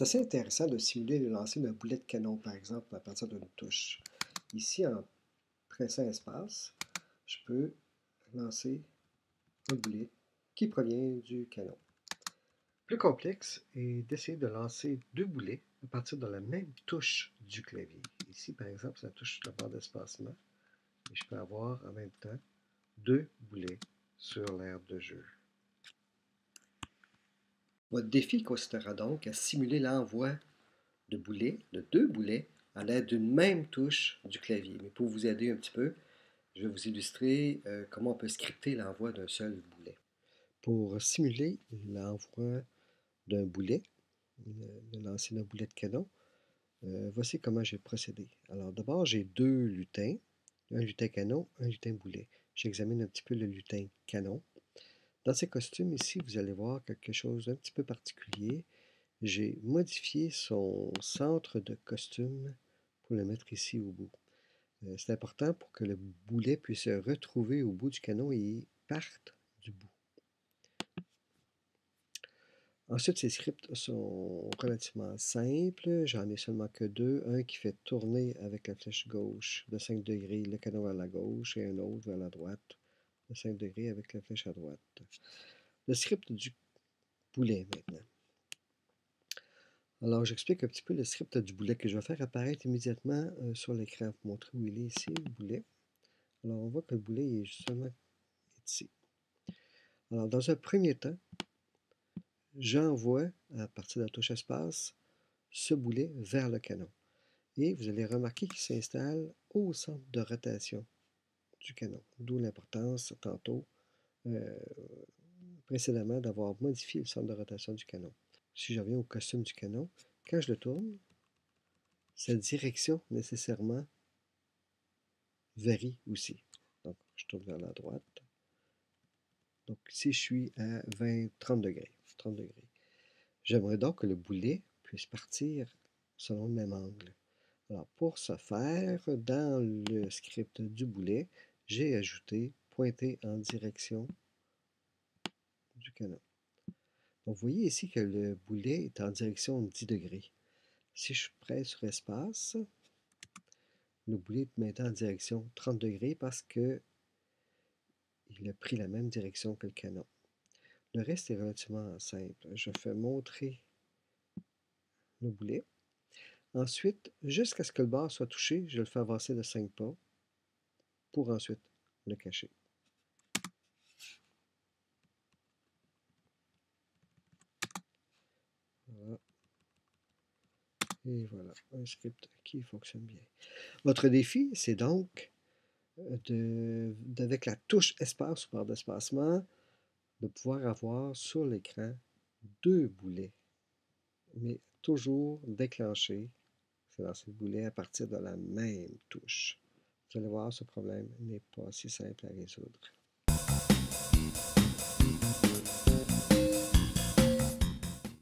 C'est assez intéressant de simuler le lancer d'un boulet de canon, par exemple, à partir d'une touche. Ici, en pressant espace, je peux lancer un boulet qui provient du canon. Plus complexe est d'essayer de lancer deux boulets à partir de la même touche du clavier. Ici, par exemple, c'est la touche de barre d'espacement. Et je peux avoir en même temps deux boulets sur l'aire de jeu. Votre défi consistera donc à simuler l'envoi de deux boulets, à l'aide d'une même touche du clavier. Mais pour vous aider un petit peu, je vais vous illustrer comment on peut scripter l'envoi d'un seul boulet. Pour simuler l'envoi d'un boulet, le lancer d'un boulet de canon, voici comment j'ai procédé. Alors d'abord, j'ai deux lutins, un lutin canon, un lutin boulet. J'examine un petit peu le lutin canon. Dans ces costumes ici, vous allez voir quelque chose d'un petit peu particulier. J'ai modifié son centre de costume pour le mettre ici au bout. C'est important pour que le boulet puisse se retrouver au bout du canon et parte du bout. Ensuite, ces scripts sont relativement simples. J'en ai seulement que deux. Un qui fait tourner avec la flèche gauche de 5 degrés le canon vers la gauche et un autre vers la droite de 5 degrés avec la flèche à droite. Le script du boulet maintenant. Alors, j'explique un petit peu le script du boulet que je vais faire apparaître immédiatement sur l'écran pour montrer où il est ici, le boulet. Alors, on voit que le boulet est justement ici. Alors, dans un premier temps, j'envoie, à partir de la touche espace, ce boulet vers le canon. Et vous allez remarquer qu'il s'installe au centre de rotation du canon. D'où l'importance, tantôt, précédemment, d'avoir modifié le centre de rotation du canon. Si je reviens au costume du canon, quand je le tourne, sa direction nécessairement varie aussi. Donc, je tourne vers la droite. Donc, ici, je suis à 30 degrés. J'aimerais donc que le boulet puisse partir selon le même angle. Alors, pour ce faire, dans le script du boulet, j'ai ajouté pointer en direction du canon. Donc, vous voyez ici que le boulet est en direction 10 degrés. Si je presse sur espace, le boulet est maintenant en direction 30 degrés parce qu'il a pris la même direction que le canon. Le reste est relativement simple. Je fais montrer le boulet. Ensuite, jusqu'à ce que le bar soit touché, je le fais avancer de 5 pas pour ensuite le cacher. Voilà. Et voilà, un script qui fonctionne bien. Votre défi, c'est donc, avec la touche espace ou barre d'espacement, de pouvoir avoir sur l'écran deux boulets, mais toujours déclencher, c'est lancer le boulet à partir de la même touche. Vous allez voir, ce problème n'est pas si simple à résoudre.